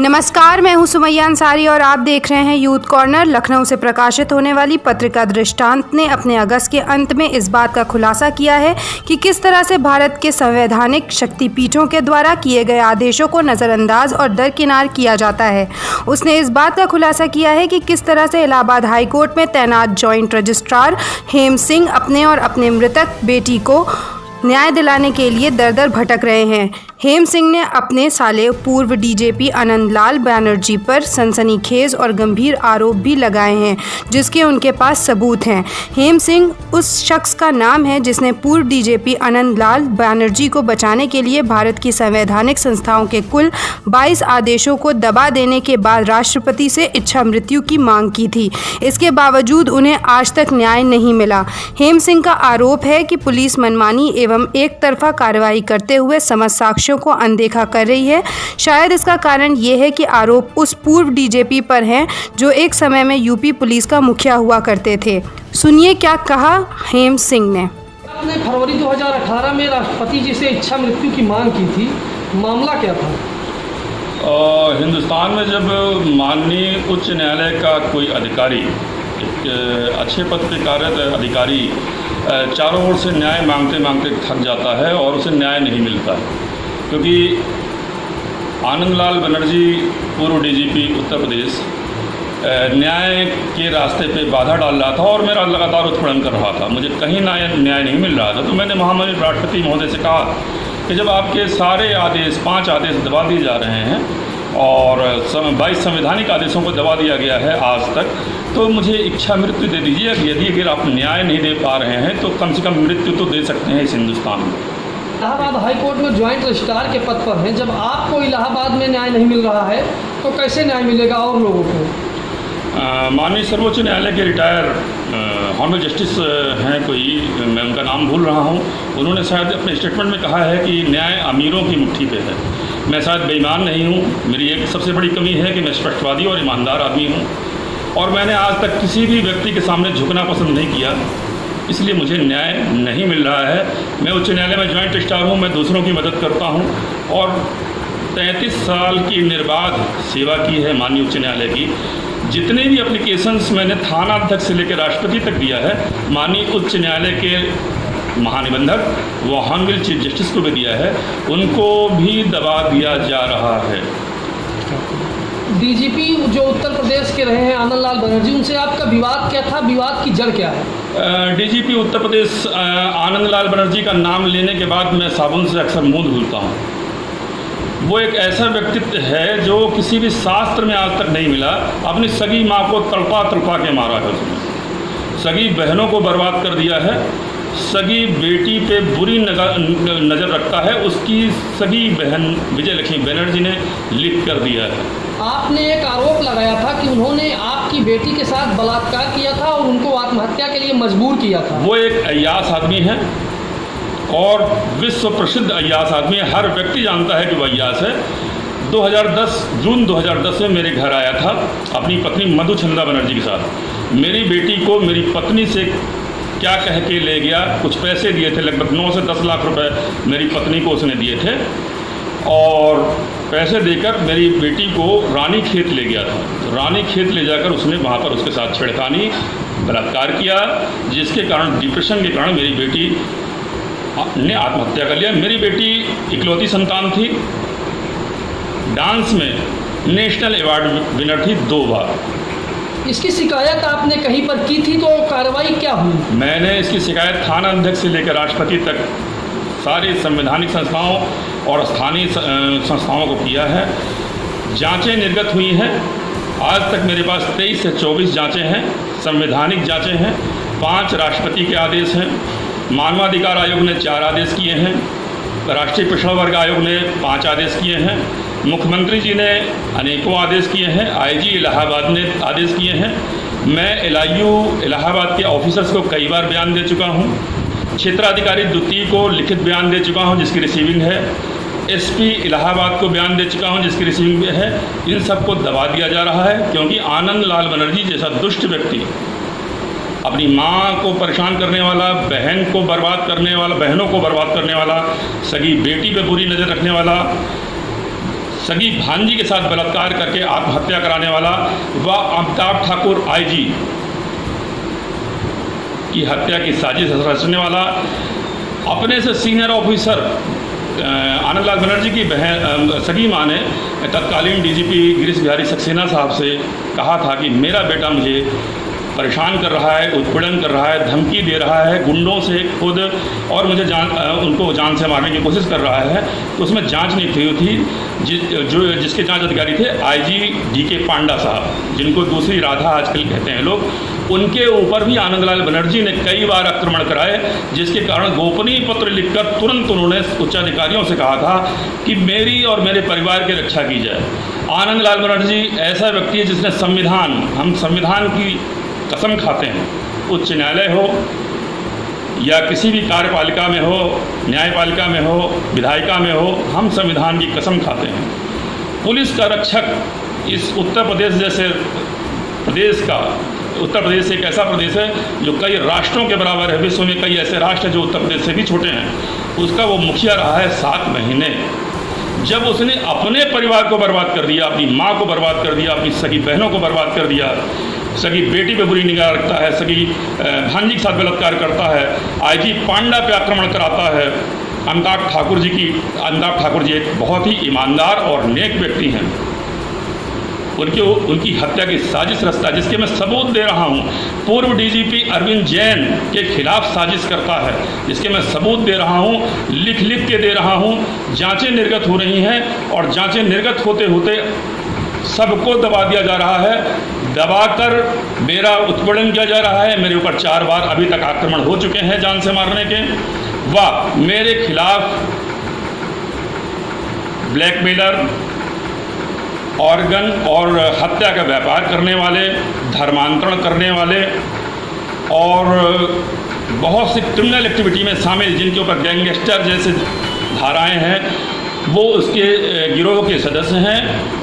नमस्कार, मैं हूं सुमैया अंसारी और आप देख रहे हैं यूथ कॉर्नर। लखनऊ से प्रकाशित होने वाली पत्रिका दृष्टांत ने अपने अगस्त के अंत में इस बात का खुलासा किया है कि किस तरह से भारत के संवैधानिक शक्तिपीठों के द्वारा किए गए आदेशों को नज़रअंदाज और दरकिनार किया जाता है। उसने इस बात का खुलासा किया है कि किस तरह से इलाहाबाद हाईकोर्ट में तैनात जॉइंट रजिस्ट्रार हेम सिंह अपने और अपने मृतक बेटी को न्याय दिलाने के लिए दर दर भटक रहे हैं। हेम सिंह ने अपने साले पूर्व डीजीपी आनंदलाल बनर्जी पर सनसनीखेज और गंभीर आरोप भी लगाए हैं, जिसके उनके पास सबूत हैं। हेम सिंह उस शख्स का नाम है जिसने पूर्व डीजीपी आनंदलाल बनर्जी को बचाने के लिए भारत की संवैधानिक संस्थाओं के कुल 22 आदेशों को दबा देने के बाद राष्ट्रपति से इच्छा मृत्यु की मांग की थी। इसके बावजूद उन्हें आज तक न्याय नहीं मिला। हेम सिंह का आरोप है कि पुलिस मनमानी एवं एक तरफा कार्रवाई करते हुए समझ साक्ष्यों को अनदेखा कर रही है। शायद इसका कारण ये है कि आरोप उस पूर्व डीजीपी पर हैं जो एक समय में यूपी पुलिस का मुखिया हुआ करते थे। सुनिए क्या कहा हेम सिंह ने। आपने फरवरी 2018 में राष्ट्रपति जी से इच्छा मृत्यु की मांग की थी, मामला क्या था? हिंदुस्तान में जब माननीय उच्च न्यायालय का कोई अधिकारी, एक अच्छे पद पे कार्यरत अधिकारी चारों ओर से न्याय मांगते मांगते थक जाता है और उसे न्याय नहीं मिलता, क्योंकि आनंदलाल बनर्जी पूर्व डीजीपी उत्तर प्रदेश न्याय के रास्ते पे बाधा डाल रहा था और मेरा लगातार उत्पीड़न कर रहा था। मुझे कहीं न्याय नहीं मिल रहा था, तो मैंने महामहिम राष्ट्रपति महोदय से कहा कि जब आपके सारे आदेश 5 आदेश दबा दिए जा रहे हैं और 22 संवैधानिक आदेशों को दबा दिया गया है आज तक, तो मुझे इच्छा मृत्यु दे दीजिए। यदि अगर आप न्याय नहीं दे पा रहे हैं तो कम से कम मृत्यु तो दे सकते हैं इस हिंदुस्तान में। इलाहाबाद हाईकोर्ट में ज्वाइंट रजिस्ट्रार के पद पर हैं। जब आपको इलाहाबाद में न्याय नहीं मिल रहा है तो कैसे न्याय मिलेगा और लोगों को? माननीय सर्वोच्च न्यायालय के रिटायर ऑनरेबल जस्टिस हैं कोई, मैं उनका नाम भूल रहा हूं, उन्होंने शायद अपने स्टेटमेंट में कहा है कि न्याय अमीरों की मुट्ठी पे है। मैं शायद बेईमान नहीं हूं। मेरी एक सबसे बड़ी कमी है कि मैं स्पष्टवादी और ईमानदार आदमी हूं और मैंने आज तक किसी भी व्यक्ति के सामने झुकना पसंद नहीं किया, इसलिए मुझे न्याय नहीं मिल रहा है। मैं उच्च न्यायालय में ज्वाइंट रजिस्ट्रार हूँ, मैं दूसरों की मदद करता हूँ और 33 साल की निर्बाध सेवा की है माननीय उच्च न्यायालय की। जितने भी एप्लीकेशंस मैंने थाना अध्यक्ष से लेकर राष्ट्रपति तक दिया है, माननीय उच्च न्यायालय के महानिबंधक व ऑनरेबल चीफ जस्टिस को भी दिया है, उनको भी दबा दिया जा रहा है। डीजीपी जो उत्तर प्रदेश के रहे हैं आनंदलाल बनर्जी, उनसे आपका विवाद क्या था? विवाद की जड़ क्या है? डीजीपी उत्तर प्रदेश आनंदलाल बनर्जी का नाम लेने के बाद मैं साबुन से अक्सर मुंह धुलता हूँ। वो एक ऐसा व्यक्तित्व है जो किसी भी शास्त्र में आज तक नहीं मिला। अपनी सगी माँ को तड़पा तड़पा के मारा है उसने, सगी बहनों को बर्बाद कर दिया है, सगी बेटी पे बुरी नज़र रखता है, उसकी सगी बहन विजय लक्ष्मी बनर्जी ने लिख कर दिया है। आपने एक आरोप लगाया था कि उन्होंने आपकी बेटी के साथ बलात्कार किया था और उनको आत्महत्या के लिए मजबूर किया था। वो एक अय्यास आदमी है और विश्व प्रसिद्ध अय्यास आदमी है। हर व्यक्ति जानता है कि वो अय्यास है। जून 2010 में मेरे घर आया था अपनी पत्नी मधुचंदा बनर्जी के साथ। मेरी बेटी को मेरी पत्नी से क्या कह के ले गया, कुछ पैसे दिए थे, लगभग 9 से 10 लाख रुपए मेरी पत्नी को उसने दिए थे और पैसे देकर मेरी बेटी को रानी खेत ले गया था। तो रानी खेत ले जाकर उसने वहाँ पर उसके साथ छेड़खानी, बलात्कार किया, जिसके कारण डिप्रेशन के कारण मेरी बेटी ने आत्महत्या कर लिया। मेरी बेटी इकलौती संतान थी, डांस में नेशनल अवार्ड विनर थी 2 बार। इसकी शिकायत आपने कहीं पर की थी, तो कार्रवाई क्या हुई? मैंने इसकी शिकायत थाना अध्यक्ष से लेकर राष्ट्रपति तक सारी संवैधानिक संस्थाओं और स्थानीय संस्थाओं को किया है। जांचें निर्गत हुई हैं। आज तक मेरे पास 23 से 24 जांचें हैं, संवैधानिक जांचें हैं। 5 राष्ट्रपति के आदेश हैं, मानवाधिकार आयोग ने 4 आदेश किए हैं, राष्ट्रीय पिछड़ा वर्ग आयोग ने 5 आदेश किए हैं, मुख्यमंत्री जी ने अनेकों आदेश किए हैं, आईजी इलाहाबाद ने आदेश किए हैं। मैं LIU इलाहाबाद के ऑफिसर्स को कई बार बयान दे चुका हूं, क्षेत्राधिकारी द्वितीय को लिखित बयान दे चुका हूं जिसकी रिसीविंग है, SP इलाहाबाद को बयान दे चुका हूं जिसकी रिसीविंग है। इन सबको दबा दिया जा रहा है क्योंकि आनंदलाल बनर्जी जैसा दुष्ट व्यक्ति, अपनी माँ को परेशान करने वाला, बहन को बर्बाद करने वाला, बहनों को बर्बाद करने वाला, सगी बेटी पे बुरी नज़र रखने वाला, सगी भांजी के साथ बलात्कार करके आत्महत्या कराने वाला व अमिताभ ठाकुर आईजी की हत्या की साजिश रचने वाला, अपने से सीनियर ऑफिसर आनंदलाल बनर्जी की बहन सगी माँ ने तत्कालीन डीजीपी गिरीश बिहारी सक्सेना साहब से कहा था कि मेरा बेटा मुझे परेशान कर रहा है, उत्पीड़न कर रहा है, धमकी दे रहा है गुंडों से खुद, और मुझे उनको जान से मारने की कोशिश कर रहा है। तो उसमें जांच नहीं हुई थी। जिसके जांच अधिकारी थे आईजी डीके पांडा साहब, जिनको दूसरी राधा आजकल कहते हैं लोग, उनके ऊपर भी आनंदलाल बनर्जी ने कई बार आक्रमण कराए, जिसके कारण गोपनीय पत्र लिखकर तुरंत उन्होंने उच्चाधिकारियों से कहा था कि मेरी और मेरे परिवार की रक्षा की जाए। आनंदलाल बनर्जी ऐसा व्यक्ति है जिसने हम संविधान की कसम खाते हैं, उच्च न्यायालय हो या किसी भी कार्यपालिका में हो, न्यायपालिका में हो, विधायिका में हो, हम संविधान की कसम खाते हैं। पुलिस का रक्षक इस उत्तर प्रदेश जैसे प्रदेश का, उत्तर प्रदेश एक ऐसा प्रदेश है जो कई राष्ट्रों के बराबर है, विश्व में कई ऐसे राष्ट्र हैं जो उत्तर प्रदेश से भी छोटे हैं। उसका वो मुखिया रहा है 7 महीने। जब उसने अपने परिवार को बर्बाद कर दिया, अपनी माँ को बर्बाद कर दिया, अपनी सगी बहनों को बर्बाद कर दिया, सगी बेटी पे बुरी निगाह रखता है, सगी भांजी के साथ बलात्कार करता है, आईजी पांडा पे आक्रमण कराता है। अमिताभ ठाकुर जी एक बहुत ही ईमानदार और नेक व्यक्ति हैं। उनकी हत्या की साजिश रचता है, जिसके मैं सबूत दे रहा हूँ। पूर्व डीजीपी अरविंद जैन के खिलाफ साजिश करता है, जिसके मैं सबूत दे रहा हूँ, लिख के दे रहा हूँ। जांचें निर्गत हो रही हैं और जांचें निर्गत होते होते सबको दबा दिया जा रहा है, दबाकर मेरा उत्पीड़न किया जा रहा है। मेरे ऊपर 4 बार अभी तक आक्रमण हो चुके हैं जान से मारने के, व मेरे खिलाफ ब्लैकमेलर, ऑर्गन और हत्या का व्यापार करने वाले, धर्मांतरण करने वाले और बहुत सी क्रिमिनल एक्टिविटी में शामिल, जिनके ऊपर गैंगस्टर जैसे धाराएं हैं, वो उसके गिरोह के सदस्य हैं।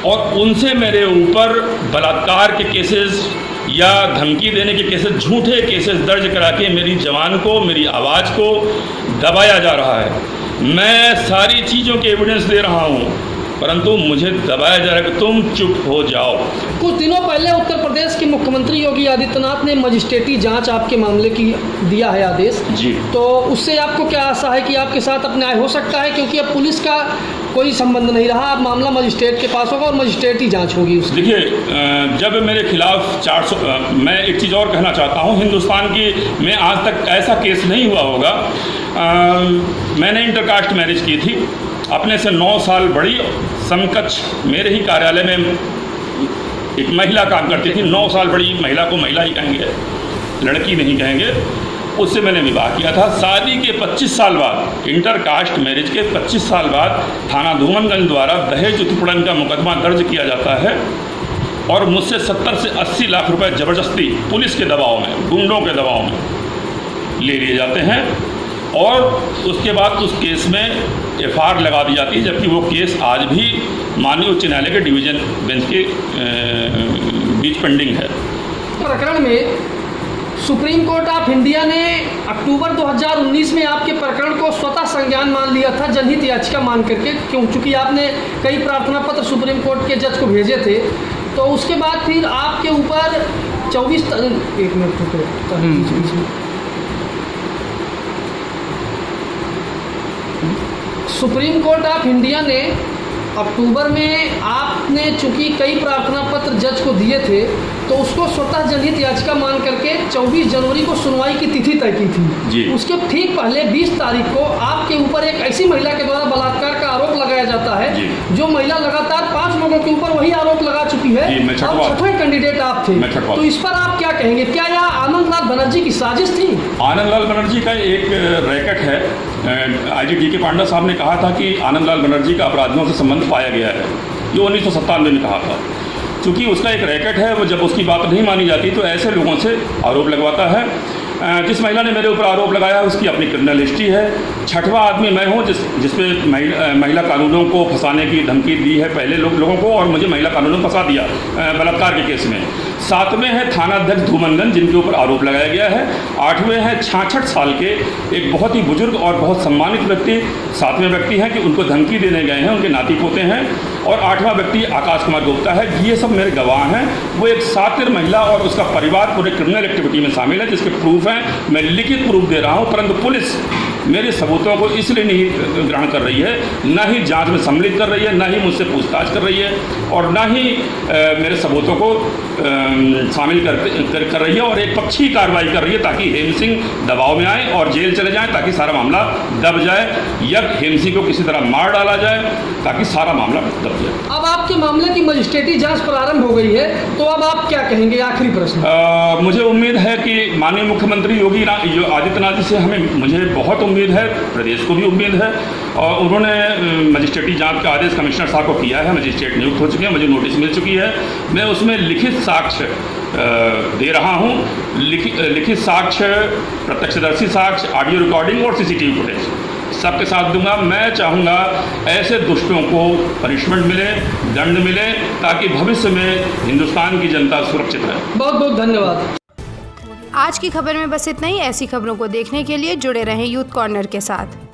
और उनसे मेरे ऊपर बलात्कार के केसेस या धमकी देने के केसेस, झूठे केसेस दर्ज करा के मेरी जवान को, मेरी आवाज़ को दबाया जा रहा है। मैं सारी चीज़ों के एविडेंस दे रहा हूँ, परंतु मुझे दबाया जा रहा है कि तुम चुप हो जाओ। कुछ दिनों पहले उत्तर प्रदेश के मुख्यमंत्री योगी आदित्यनाथ ने मजिस्ट्रेटी जांच आपके मामले की दिया है आदेश जी। तो उससे आपको क्या आशा है कि आपके साथ अब न्याय हो सकता है, क्योंकि अब पुलिस का कोई संबंध नहीं रहा, अब मामला मजिस्ट्रेट के पास होगा और मजिस्ट्रेटी जांच होगी उसकी। देखिए, जब मेरे खिलाफ 400, मैं एक चीज़ और कहना चाहता हूँ, हिंदुस्तान की में आज तक ऐसा केस नहीं हुआ होगा। मैंने इंटरकास्ट मैरिज की थी, अपने से 9 साल बड़ी समकक्ष मेरे ही कार्यालय में एक महिला काम करती थी। 9 साल बड़ी महिला को महिला ही कहेंगे, लड़की नहीं कहेंगे। उससे मैंने विवाह किया था। शादी के 25 साल बाद, इंटरकास्ट मैरिज के 25 साल बाद थाना धूमनगंज द्वारा दहेज उत्पीड़न का मुकदमा दर्ज किया जाता है और मुझसे 70 से 80 लाख रुपए ज़बरदस्ती पुलिस के दबाव में, गुंडों के दबाव में ले लिए जाते हैं और उसके बाद उस केस में FIR लगा दी जाती है, जबकि वो केस आज भी माननीय उच्च न्यायालय के डिवीज़न बेंच के बीच पेंडिंग है। प्रकरण में सुप्रीम कोर्ट ऑफ इंडिया ने अक्टूबर 2019 में आपके प्रकरण को स्वतः संज्ञान मान लिया था, जनहित याचिका मान करके, क्योंकि आपने कई प्रार्थना पत्र सुप्रीम कोर्ट के जज को भेजे थे। तो उसके बाद फिर आपके ऊपर 24 एक minute supreme court of India ने अक्टूबर में आपने चूंकि कई प्रार्थना पत्र जज को दिए थे, तो उसको स्वतः जनहित याचिका मान करके 24 जनवरी को सुनवाई की तिथि तय की थी जी। उसके ठीक पहले 20 तारीख को आपके ऊपर एक ऐसी महिला के द्वारा बलात्कार का आरोप लगाया जाता है जी। जो महिला लगातार 5 लोगों के ऊपर वही आरोप लगा चुकी है और 6वें कैंडिडेट आप थे। तो इस पर आप क्या कहेंगे, क्या यह आनंदलाल बनर्जी की साजिश थी? आनंदलाल बनर्जी का एक रैकेट है। आईजी डीके पांडा साहब ने कहा था कि आनंदलाल बनर्जी का अपराधियों से संबंध पाया गया है, ये 1997 में कहा था। क्योंकि उसका एक रैकेट है, वो जब उसकी बात नहीं मानी जाती तो ऐसे लोगों से आरोप लगवाता है जिस महिला ने मेरे ऊपर आरोप लगाया उसकी अपनी क्रिमिनल हिस्ट्री है। छठवां आदमी मैं हूं जिसपे महिला कानूनों को फंसाने की धमकी दी है पहले लोगों को, और मुझे महिला कानूनों में फंसा दिया बलात्कार के केस में। सातवें हैं थानाध्यक्ष धूमनगंज जिनके ऊपर आरोप लगाया गया है। आठवें हैं 66 साल के एक बहुत ही बुजुर्ग और बहुत सम्मानित व्यक्ति, सातवें व्यक्ति हैं कि उनको धमकी देने गए हैं, उनके नाती पोते हैं। और आठवां व्यक्ति आकाश कुमार गुप्ता है। ये सब मेरे गवाह हैं। वो एक सातिर महिला और उसका परिवार पूरे क्रिमिनल एक्टिविटी में शामिल है, जिसके प्रूफ हैं। मैं लिखित प्रूफ दे रहा हूँ, परंतु पुलिस मेरे सबूतों को इसलिए नहीं ग्रहण कर रही है, ना ही जांच में सम्मिलित कर रही है, ना ही मुझसे पूछताछ कर रही है, और ना ही मेरे सबूतों को शामिल कर रही है, और एक पक्षी कार्रवाई कर रही है ताकि हेम सिंह दबाव में आए और जेल चले जाएं, ताकि सारा मामला दब जाए, या हेम सिंह को किसी तरह मार डाला जाए ताकि सारा मामला दब जाए। अब आपके मामले की मजिस्ट्रेटी जांच प्रारंभ हो गई है, तो अब आप क्या कहेंगे? आखिरी प्रश्न। मुझे उम्मीद है कि माननीय मुख्यमंत्री योगी आदित्यनाथ जी से मुझे बहुत उम्मीद है, प्रदेश को भी उम्मीद है, और उन्होंने मजिस्ट्रेटी जांच का आदेश कमिश्नर साहब को किया है। मजिस्ट्रेट नियुक्त हो चुके हैं, मुझे नोटिस मिल चुकी है। मैं उसमें लिखित साक्ष्य दे रहा हूँ, लिखित साक्ष्य, प्रत्यक्षदर्शी साक्ष्य, ऑडियो रिकॉर्डिंग और सीसीटीवी फुटेज सबके साथ दूंगा। मैं चाहूँगा ऐसे दुष्टों को पनिशमेंट मिले, दंड मिले, ताकि भविष्य में हिंदुस्तान की जनता सुरक्षित रहे। बहुत बहुत धन्यवाद। आज की खबर में बस इतना ही। ऐसी खबरों को देखने के लिए जुड़े रहें यूथ कॉर्नर के साथ।